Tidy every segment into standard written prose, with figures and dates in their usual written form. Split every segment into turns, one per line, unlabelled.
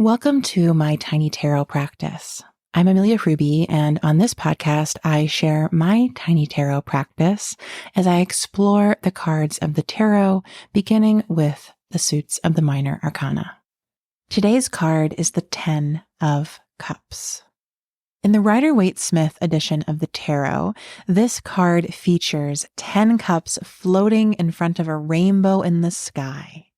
Welcome to my tiny tarot practice. I'm Amelia Ruby, and on this podcast, I share my tiny tarot practice as I explore the cards of the tarot, beginning with the suits of the minor arcana. Today's card is the 10 of Cups. In the Rider-Waite-Smith edition of the tarot, this card features 10 cups floating in front of a rainbow in the sky.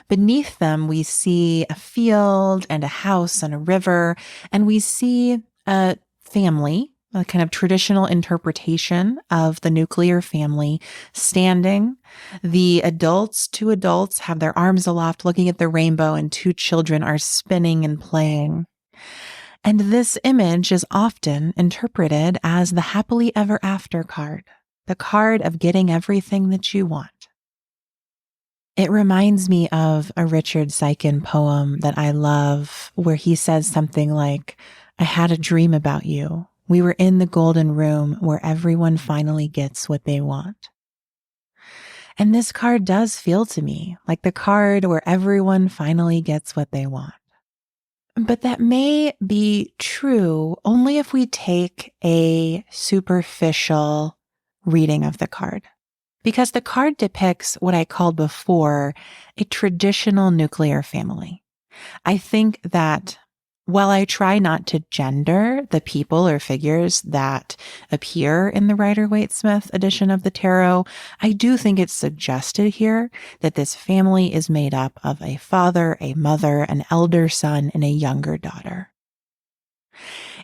Beneath them, we see a field and a house and a river, and we see a family, a kind of traditional interpretation of the nuclear family standing. The two adults have their arms aloft looking at the rainbow, and 2 children are spinning and playing. And this image is often interpreted as the happily ever after card, the card of getting everything that you want. It reminds me of a Richard Siken poem that I love, where he says something like, "I had a dream about you. We were in the golden room where everyone finally gets what they want." And this card does feel to me like the card where everyone finally gets what they want. But that may be true only if we take a superficial reading of the card. Because the card depicts what I called before a traditional nuclear family. I think that while I try not to gender the people or figures that appear in the Rider-Waite-Smith edition of the tarot, I do think it's suggested here that this family is made up of a father, a mother, an elder son, and a younger daughter.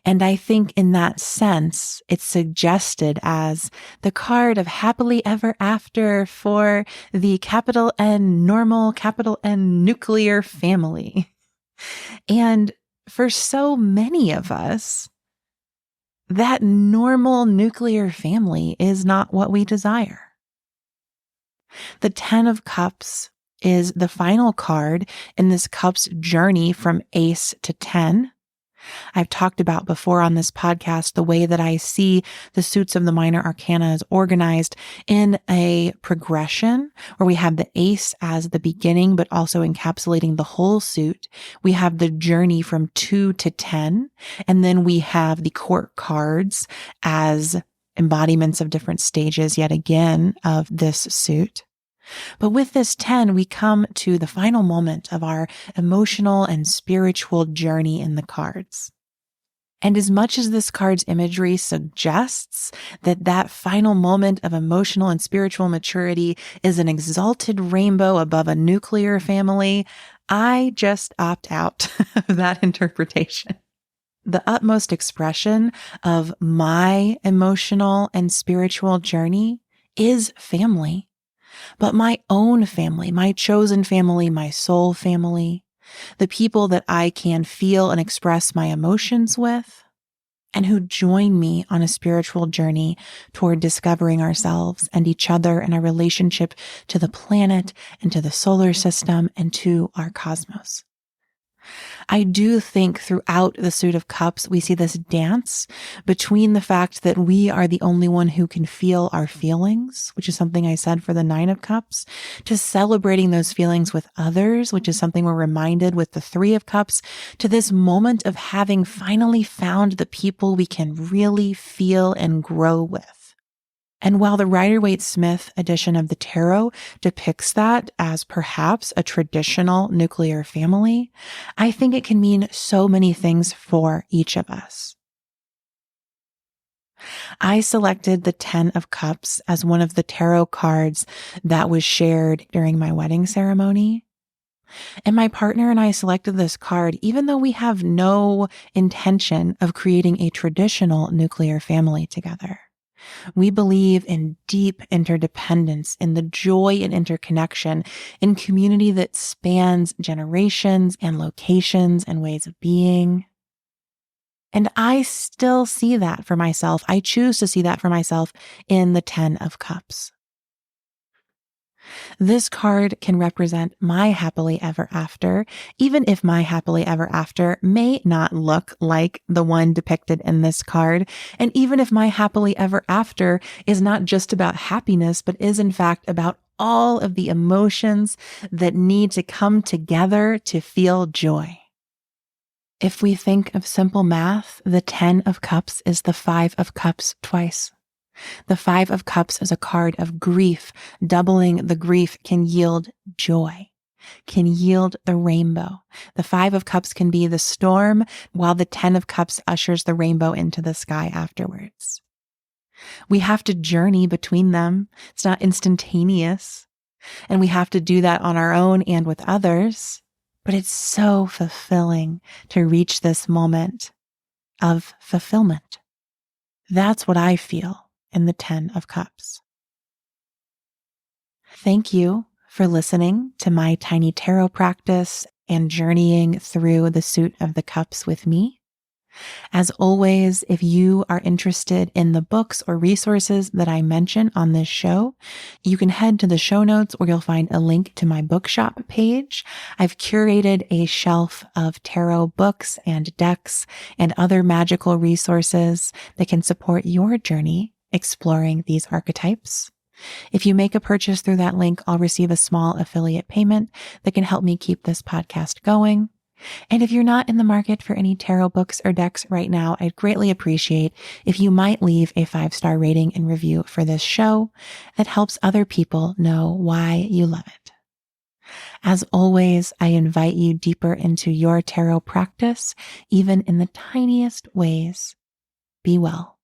And I think in that sense, it's suggested as the card of happily ever after for the capital N normal, capital N nuclear family. And for so many of us, that normal nuclear family is not what we desire. The 10 of Cups is the final card in this Cups journey from Ace to 10. I've talked about before on this podcast the way that I see the suits of the minor arcana as organized in a progression where we have the ace as the beginning, but also encapsulating the whole suit. We have the journey from 2 to 10, and then we have the court cards as embodiments of different stages yet again of this suit. But with this 10, we come to the final moment of our emotional and spiritual journey in the cards. And as much as this card's imagery suggests that that final moment of emotional and spiritual maturity is an exalted rainbow above a nuclear family, I just opt out of that interpretation. The utmost expression of my emotional and spiritual journey is family. But my own family, my chosen family, my soul family, the people that I can feel and express my emotions with, and who join me on a spiritual journey toward discovering ourselves and each other and our relationship to the planet and to the solar system and to our cosmos. I do think throughout the Suit of Cups, we see this dance between the fact that we are the only one who can feel our feelings, which is something I said for the 9 of Cups, to celebrating those feelings with others, which is something we're reminded with the 3 of Cups, to this moment of having finally found the people we can really feel and grow with. And while the Rider-Waite-Smith edition of the tarot depicts that as perhaps a traditional nuclear family, I think it can mean so many things for each of us. I selected the 10 of Cups as one of the tarot cards that was shared during my wedding ceremony. And my partner and I selected this card even though we have no intention of creating a traditional nuclear family together. We believe in deep interdependence, in the joy and interconnection, in community that spans generations and locations and ways of being. And I still see that for myself. I choose to see that for myself in the 10 of Cups. This card can represent my happily ever after, even if my happily ever after may not look like the one depicted in this card. And even if my happily ever after is not just about happiness, but is in fact about all of the emotions that need to come together to feel joy. If we think of simple math, the 10 of Cups is the 5 of Cups twice. The 5 of Cups is a card of grief. Doubling the grief can yield joy, can yield the rainbow. The 5 of Cups can be the storm, while the 10 of Cups ushers the rainbow into the sky afterwards. We have to journey between them. It's not instantaneous. And we have to do that on our own and with others. But it's so fulfilling to reach this moment of fulfillment. That's what I feel in the 10 of Cups. Thank you for listening to my tiny tarot practice and journeying through the suit of the cups with me. As always, if you are interested in the books or resources that I mention on this show, you can head to the show notes where you'll find a link to my bookshop page. I've curated a shelf of tarot books and decks and other magical resources that can support your journey exploring these archetypes. If you make a purchase through that link, I'll receive a small affiliate payment that can help me keep this podcast going. And if you're not in the market for any tarot books or decks right now, I'd greatly appreciate if you might leave a 5-star rating and review for this show. That helps other people know why you love it. As always, I invite you deeper into your tarot practice, even in the tiniest ways. Be well.